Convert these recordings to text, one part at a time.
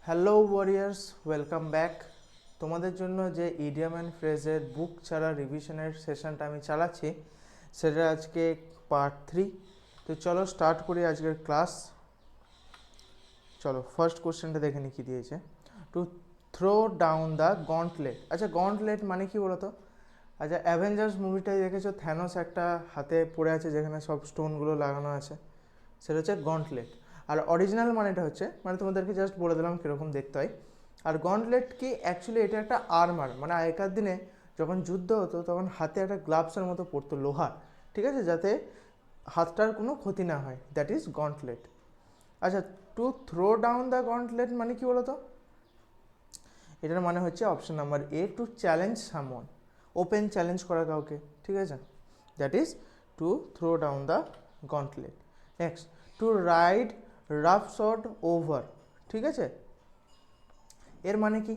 Hello warriors, welcome back. তোমাদের জন্য যে ইডিয়াম অ্যান্ড ফ্রেজের বুক ছাড়া রিভিশনের সেশনটা আমি চালাচ্ছি, সেটা আজকে পার্ট 3। তো চলো স্টার্ট করি আজকের ক্লাস। চলো ফার্স্ট কোশ্চেনটা দেখে নি কী দিয়েছে। To throw down the gauntlet. আচ্ছা, গন্টলেট মানে কি বলো তো? আচ্ছা, অ্যাভেঞ্জার্স মুভিটাই দেখেছো, থ্যানোস একটা হাতে পড়ে আছে যেখানে সব স্টোনগুলো লাগানো আছে, সেটা হচ্ছে গন্টলেট। আর অরিজিনাল মানেটা হচ্ছে, মানে তোমাদেরকে জাস্ট বলে দিলাম কীরকম দেখতে হয়। আর গন্টলেট কি অ্যাকচুয়ালি এটা একটা আর্মার, মানে আগেকার দিনে যখন যুদ্ধ হতো তখন হাতে একটা গ্লাভসের মতো পড়তো লোহার, ঠিক আছে, যাতে হাতটার কোনো ক্ষতি না হয়, দ্যাট ইজ গন্টলেট। আচ্ছা, to throw down the gauntlet মানে কি বলো তো? এটার মানে হচ্ছে option number A, to challenge someone, open challenge করা কাউকে, ঠিক আছে, that is to throw down the gauntlet. Next, to ride roughshod over, ঠিক আছে, এর মানে কি?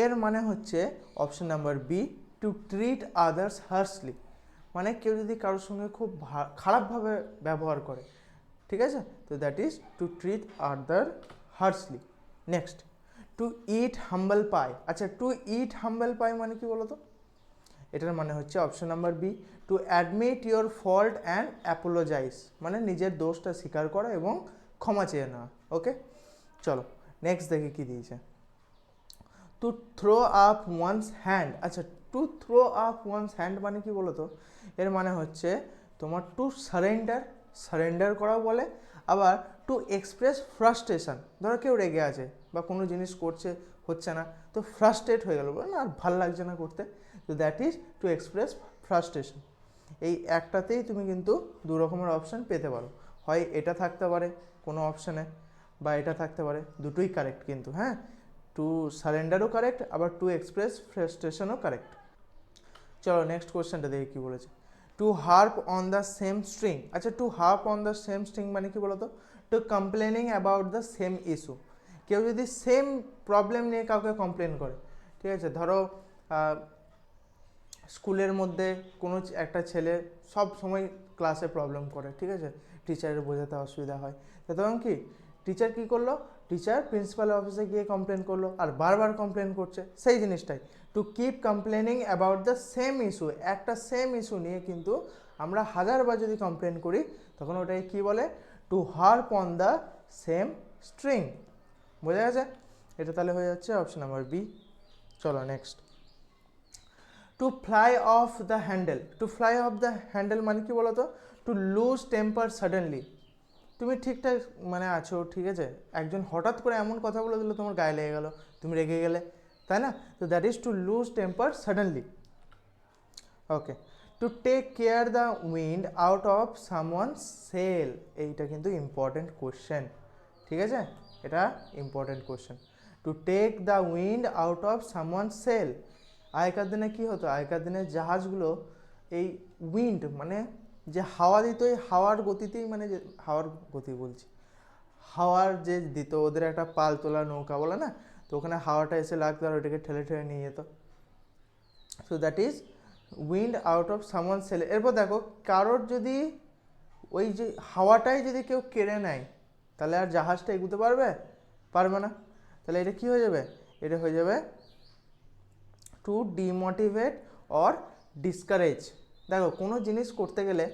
এর মানে হচ্ছে option number B, to treat others harshly, মানে কেউ যদি কারোর সঙ্গে খুব খারাপভাবে ব্যবহার করে, ঠিক আছে, তো that is to treat other harshly. Next, to eat humble pie. আচ্ছা, টু ইট হাম্বল পাই মানে কি বলো তো? এটার মানে হচ্ছে option number B, to admit your fault and apologise, মানে নিজের দোষটা স্বীকার করা এবং ক্ষমা চেয়ে নেওয়া। ওকে, চলো নেক্সট দেখি কি দিয়েছে। To throw up one's hand. আচ্ছা, to throw up one's hand মানে কি বলো তো? এর মানে হচ্ছে তোমার টু সারেন্ডার, সারেন্ডার করাও বলে, আবার টু এক্সপ্রেস ফ্রাস্ট্রেশন। ধরো কেউ রেগে আছে বা কোনো জিনিস করছে, হচ্ছে না, তো ফ্রাস্ট্রেট হয়ে গেল, বলে না আর ভাল লাগছে না করতে, তো that is to express frustration. এই একটাতেই তুমি কিন্তু দু রকমের অপশান পেতে পারো, হয় এটা থাকতে পারে কোনো অপশানে, বা এটা থাকতে পারে, দুটোই কারেক্ট কিন্তু, হ্যাঁ। টু সারেন্ডারও কারেক্ট, আবার টু এক্সপ্রেস ফ্রাস্ট্রেশনও কারেক্ট। চলো নেক্সট কোয়েশ্চেনটা দেখি কী বলেছে। To harp on the same string. আচ্ছা, to harp on the same string মানে কি বলতো? To complaining about the same issue. কেউ যদি সেম প্রবলেম নিয়ে কাউকে কমপ্লেন করে, ঠিক আছে, ধরো স্কুলের মধ্যে কোনো একটা ছেলে সব সময় ক্লাসে প্রবলেম করে, ঠিক আছে, টিচারের বোঝাতে অসুবিধা হয়, তো তখন কি টিচার কী করলো? টিচার প্রিন্সিপাল অফিসে গিয়ে কমপ্লেন করলো, আর বারবার কমপ্লেন করছে সেই জিনিসটাই। To keep complaining about the same issue, একটা সেম ইস্যু নিয়ে কিন্তু আমরা হাজারবার যদি কমপ্লেন করি, তখন ওটাই কী বলে? To harp on the same string. বোঝা গেছে? এটা তাহলে হয়ে যাচ্ছে অপশন নাম্বার বি। চলো next. To fly off the handle. To fly off the handle মানে কি বলো তো? To lose temper suddenly. তুমি ঠিকঠাক মানে আছো, ঠিক আছে, একজন হঠাৎ করে এমন কথা বলে দিল তোমার গায়ে লেগে গেল, তুমি রেগে গেলে, তাই না? তো that is to lose temper suddenly. Okay, to take care the wind out of someone sail. এইটা কিন্তু ইম্পর্টেন্ট কোশ্চেন, ঠিক আছে, এটা important question. To take the wind out of someone sail. আগেকার দিনে কী হতো? আগেকার দিনে জাহাজগুলো এই উইন্ড মানে যে হাওয়া দিত, এই হাওয়ার গতিতেই, মানে যে হাওয়ার গতি বলছি, হাওয়ার যে দিত, ওদের একটা পাল তোলা নৌকা বলে না, তো ওখানে হাওয়াটা এসে লাগতো আর ওইটাকে ঠেলে ঠেলে নিয়ে যেত। So that is wind out of someone sail. এরপর দেখো, কারোর যদি ওই যে হাওয়াটাই যদি কেউ কেড়ে নেয়, তাহলে আর জাহাজটা এগুতে পারবে? পারবে না। তাহলে এটা কী হয়ে যাবে? এটা হয়ে যাবে টু ডিমোটিভেট অর ডিসকারেজ। দেখো, কোনো জিনিস করতে গেলে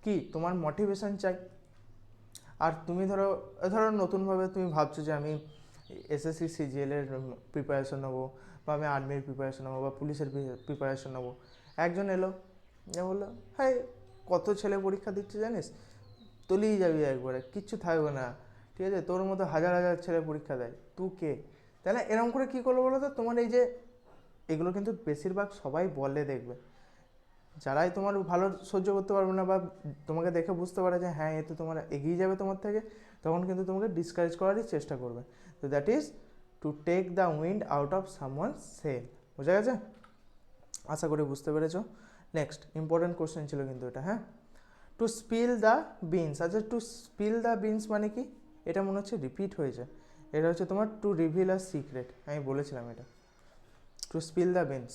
কি তোমার মোটিভেশন চাই। আর তুমি ধরো ধরো নতুনভাবে তুমি ভাবছো যে আমি এসএসসি সিজিএলের প্রিপারেশন নেবো, বা আমি আর্মির প্রিপারেশন নেবো, বা পুলিশের প্রিপারেশন নেবো। একজন এলো, এ বললো, হ্যাঁ কত ছেলে পরীক্ষা দিচ্ছে জানিস, তলিয়ে যাবি একবারে, কিচ্ছু থাকবে না, ঠিক আছে, তোর মতো হাজার হাজার ছেলে পরীক্ষা দেয়, তুই কে? তাই না? এরকম করে কী করলো বলো তো? তোমার এই যে এগুলো কিন্তু বেশিরভাগ সবাই বলে, দেখবে যারাই তোমার ভালো সহ্য করতে পারবে না, বা তোমাকে দেখে বুঝতে পারে যে হ্যাঁ এ তো তোমার এগিয়ে যাবে তোমার থেকে, তখন কিন্তু তোমাকে ডিসকারেজ করারই চেষ্টা করবে। তো that is to take the wind out of someone sail. বোঝা গেছে? আশা করি বুঝতে পেরেছো। নেক্সট ইম্পর্টেন্ট কোশ্চেন ছিল কিন্তু এটা, হ্যাঁ। To spill the beans. আচ্ছা, টু স্পিল দ্য বিনস মানে কি? এটা মনে হচ্ছে রিপিট হয়েছে। এটা হচ্ছে তোমার টু রিভিল আ সিক্রেট। আমি বলেছিলাম এটা। টু স্পিল দ্য বিনস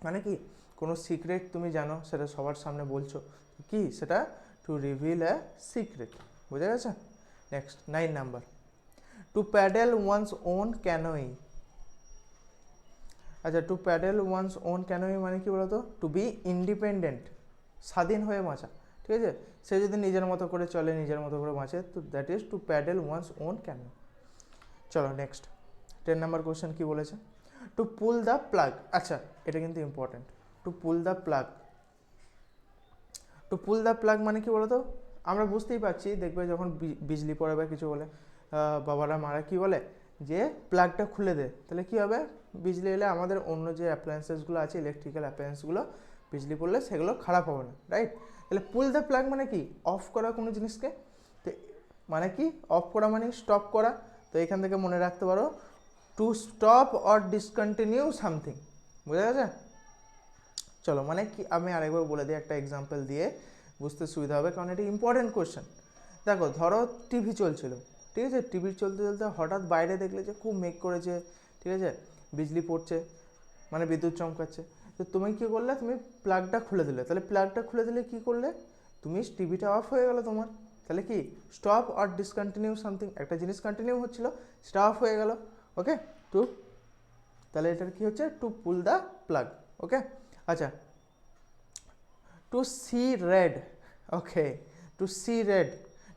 মানে কি? কোনো সিক্রেট তুমি জানো, সেটা সবার সামনে বলছো, কি সেটা? To reveal a secret. বোঝা গেছে? Next 9 number. To paddle one's own canoe. আচ্ছা, to paddle one's own canoe মানে কি বলতো? টু বি ইন্ডিপেন্ডেন্ট, স্বাধীন হয়ে বাঁচা, ঠিক আছে? সে যদি নিজের মতো করে চলে, নিজের মতো করে বাঁচে, তো that is to paddle one's own canoe. চলো নেক্সট 10 নম্বর কোয়েশ্চেন কি বলেছে? To pull the plug. আচ্ছা, এটা কিন্তু important. To pull the plug, to pull the plug মানে কি বলতো? আমরা বুঝতেই পারছি, দেখবে যখন বিজলি পড়ে বা কিছু বলে, বাবারা মারা কি বলে যে প্লাগটা খুলে দে, তাহলে কি হবে? বিজলি এলে আমাদের অন্য যে অ্যাপ্লায়েন্সেসগুলো আছে, ইলেকট্রিক্যাল অ্যাপ্লায়েন্সগুলো, বিজলি পড়লে সেগুলো খারাপ হবে না, রাইট? তাহলে পুল দ্য প্লাগ মানে কি? অফ করা কোনো জিনিসকে। তো মানে কি? অফ করা মানে স্টপ করা। তো এখান থেকে মনে রাখতে পারো, to stop or discontinue something. বোঝা গেছে? চলো, মানে কি আমি আরেকবার বলে দিই একটা এক্সাম্পল দিয়ে, বুঝতে সুবিধা হবে, কারণ এটা ইম্পর্টেন্ট কোয়েশ্চেন। দেখো, ধরো টিভি চলছিল, ঠিক আছে? টিভি চলতে চলতে হঠাৎ বাইরে দেখলে যে খুব মেঘ করেছে, ঠিক আছে? বিজলি পড়ছে, মানে বিদ্যুৎ চমকাচ্ছে। তো তুমি কী করলে? তুমি প্লাগটা খুলে দিলে। তাহলে প্লাগটা খুলে দিলে কী করলে? তুমি টিভিটা অফ হয়ে গেল তোমার। তাহলে কি? স্টপ অর ডিসকন্টিনিউ সামথিং, একটা জিনিস কন্টিনিউ হচ্ছিল, সেটা অফ হয়ে গেল। ওকে, টু, তাহলে এটার কী হচ্ছে? To pull the plug. Okay, আচ্ছা, to see red. Okay, to see red,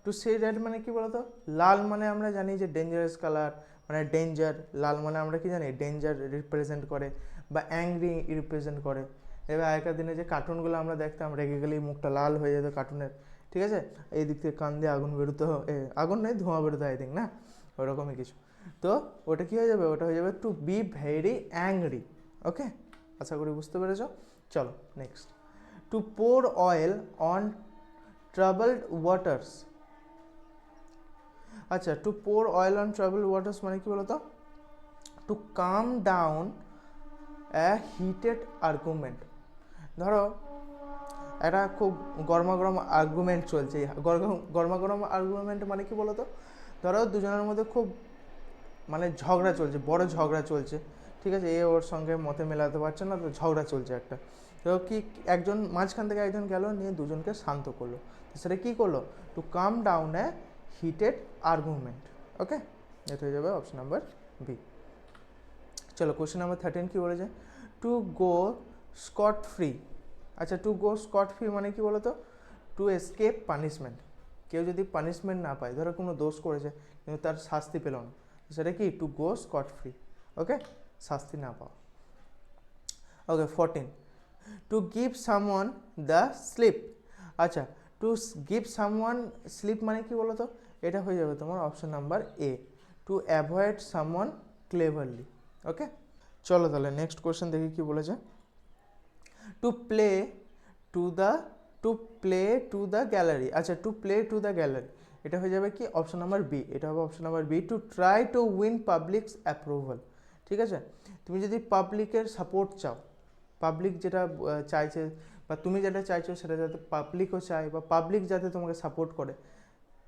to see red মানে কি বলতো? লাল মানে আমরা জানি যে ডেঞ্জারাস কালার, মানে ডেঞ্জার। লাল মানে আমরা কি জানি? ডেঞ্জার রিপ্রেজেন্ট করে, বা অ্যাংরি রিপ্রেজেন্ট করে। এবার আগেকার দিনে যে কার্টুনগুলো আমরা দেখতাম, রেগে গেলেই মুখটা লাল হয়ে যেত কার্টুনের, ঠিক আছে? এই দিক থেকে কান দিয়ে আগুন বেরোতো, আগুন নয়, ধোঁয়া বেরোতো আই থিঙ্ক, না ওরকমই কিছু। তো ওটা কী হয়ে যাবে? ওটা হয়ে যাবে to be very angry. Okay, আশা করি বুঝতে পেরেছ। চলো next, to pour oil on troubled waters. আচ্ছা, to pour oil on troubled waters মানে কি বলতো? To calm down a heated argument. ধরো একটা খুব গরমাগরম আর্গুমেন্ট চলছে। গরমাগরম আর্গুমেন্ট মানে কি বলতো? ধরো দুজনের মধ্যে খুব মানে ঝগড়া চলছে, বড় ঝগড়া চলছে, ঠিক আছে? এ ওর সঙ্গে মতে মেলাতে পারছে না, তো ঝগড়া চলছে একটা। তো কি, একজন মাঝখান থেকে একজন গেল, নিয়ে দুজনকে শান্ত করলো। তো সেটা কী করলো? To calm down a heated argument. Okay, এটা হয়ে যাবে অপশন নাম্বার বি। চলো কোয়েশ্চেন নাম্বার 13 কী বলেছে? To go scot free. আচ্ছা, টু গো স্কট ফ্রি মানে কি বলতো? To escape punishment. কেউ যদি পানিশমেন্ট না পায়, ধরো কোনো দোষ করেছে কিন্তু তার শাস্তি পেল না, সেটা কি? To go scot free. Okay, শাস্তি না পাওয়া। Okay, 14, to give someone the slip. আচ্ছা, টু গিভ সামওয়ান স্লিপ মানে কি বলতো? এটা হয়ে যাবে তোমার option number A, to avoid someone cleverly. Okay, চলো তাহলে নেক্সট কোয়েশ্চেন দেখি কি বলেছে। To play to the, to play to the gallery. আচ্ছা, to play to the gallery, এটা হয়ে যাবে কি? অপশন নাম্বার বি, এটা হবে option number B, to try to win public's approval. ঠিক আছে, তুমি যদি পাবলিকের সাপোর্ট চাও, পাবলিক যেটা চাইছে বা তুমি যেটা চাইছো সেটা যাতে পাবলিকও চায়, বা পাবলিক যাতে তোমাকে সাপোর্ট করে,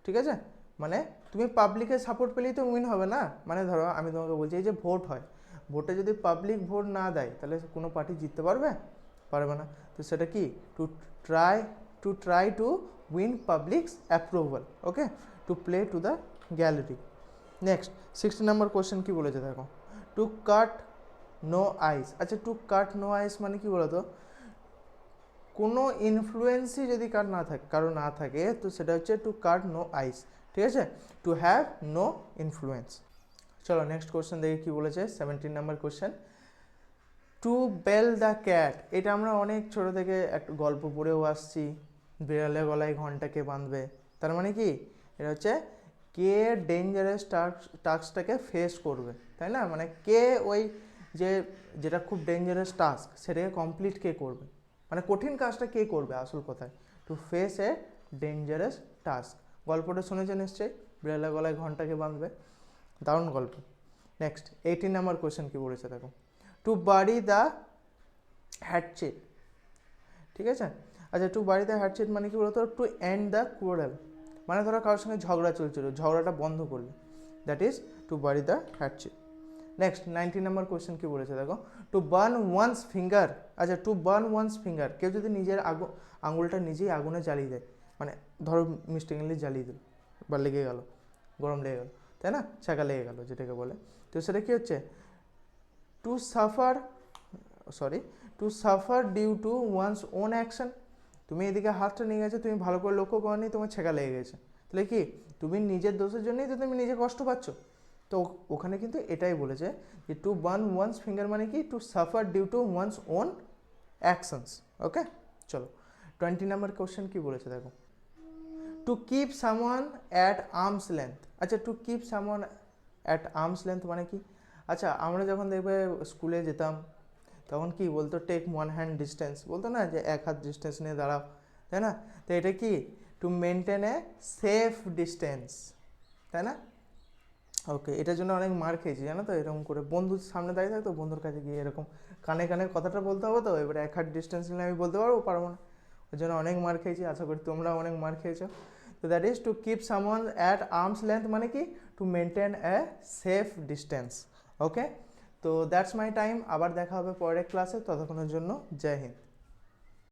ঠিক আছে? মানে তুমি পাবলিকের সাপোর্ট পেলেই তো উইন হবে না। মানে ধরো আমি তোমাকে বলছি, এই যে ভোট হয়, ভোটে যদি পাবলিক ভোট না দেয়, তাহলে কোনো পার্টি জিততে পারবে? পারবে না। তো সেটা কি? To try to win public's approval. Okay, to play to the gallery. Next 16 number question কি বলেছে দেখো, টু কাট নো আইস। আচ্ছা, টু কাট নো আইস মানে কি বলতো? কোনো ইনফ্লুয়েন্সই যদি কারো না থাকে, তো সেটা হচ্ছে টু কাট নো আইস, ঠিক আছে? To have no influence. চলো নেক্সট কোয়েশ্চেন দেখি কি বলেছে, 17 number question, to bell the cat. এটা আমরা অনেক ছোট থেকে একটা গল্প পড়েও আসছি, বিড়ালে গলায় ঘন্টাকে বাঁধবে। তার মানে কি? এটা হচ্ছে কে ডেঞ্জারাস টাস্কটাকে ফেস করবে, তাই না? মানে কে ওই যেটা খুব ডেঞ্জারাস টাস্ক, সেটাকে কমপ্লিট কে করবে, মানে কঠিন কাজটা কে করবে আসল কথায়। To face a dangerous task. গল্পটা শুনেছেন নিশ্চয়ই, বিড়ালে গলায় ঘন্টাকে বাঁধবে, দারুণ গল্প। নেক্সট 18 নম্বর কোয়েশ্চেন কি বলেছে দেখো, টু বারি দ্য হ্যাটচেট। ঠিক আছে, আচ্ছা, টু বারি দ্য হ্যাটচেট মানে কি বলতো? To end the quarrel. মানে ধরো কারোর সঙ্গে ঝগড়া চলছিল, ঝগড়াটা বন্ধ করলে, that is to bury the hatchet. Next 19 number question কি বলেছে দেখো, টু বার্ন ওয়ান্স ফিঙ্গার। আচ্ছা, টু বার্ন ওয়ান্স ফিঙ্গার, কেউ যদি নিজের আঙুলটা নিজেই আগুনে জ্বালিয়ে দেয়, মানে ধরো মিস্টেকলি জ্বালিয়ে দিল বা লেগে গেল, গরম লেগে গেল, তাই না, ছ্যাঁকা লেগে গেল যেটাকে বলে। তো সেটা কী হচ্ছে, to suffer due to one's own action. তুমি এদিকে হাতটা নিয়ে গেছো, তুমি ভালো করে লক্ষ্য করনি, তোমার ছ্যাঁকা লেগে গেছে, তাহলে কি তুমি নিজের দোষের জন্যই তো তুমি নিজে কষ্ট পাচ্ছ। তো ওখানে কিন্তু এটাই বলেছে যে টু বার্ন ওয়ান্স ফিঙ্গার মানে কি, to suffer due to one's own actions. Okay, চলো 20 নাম্বার কোশ্চেন কি বলেছে দেখো, to keep someone at arm's length. আচ্ছা, to keep someone at arm's length মানে কি? আচ্ছা, আমরা যখন দেখবে স্কুলে যেতাম তখন কি বলতো, টেক ওয়ান হ্যান্ড ডিস্টেন্স বলতো না, যে এক হাত ডিস্টেন্স নিয়ে দাঁড়াও, তাই না? তো এটা কি, to maintain a safe distance, তাই না? ওকে, এটার জন্য অনেক মার খেয়েছি জানো তো, এরকম করে বন্ধুর সামনে দাঁড়িয়ে থাকতো, বন্ধুর কাছে গিয়ে এরকম কানে কানে কথাটা বলতে হবে, তো এবারে এক হাত ডিস্টেন্স নিলে আমি বলতে পারবো না, ওই জন্য অনেক মার খেয়েছি, আশা করি তোমরা অনেক মার খেয়েছো। তো that is to keep someone at arm's length মানে কি, to maintain a safe distance. Okay, তো দ্যাটস মাই টাইম, আবার দেখা হবে পরের ক্লাসে, ততক্ষণের জন্য জয় হিন্দ।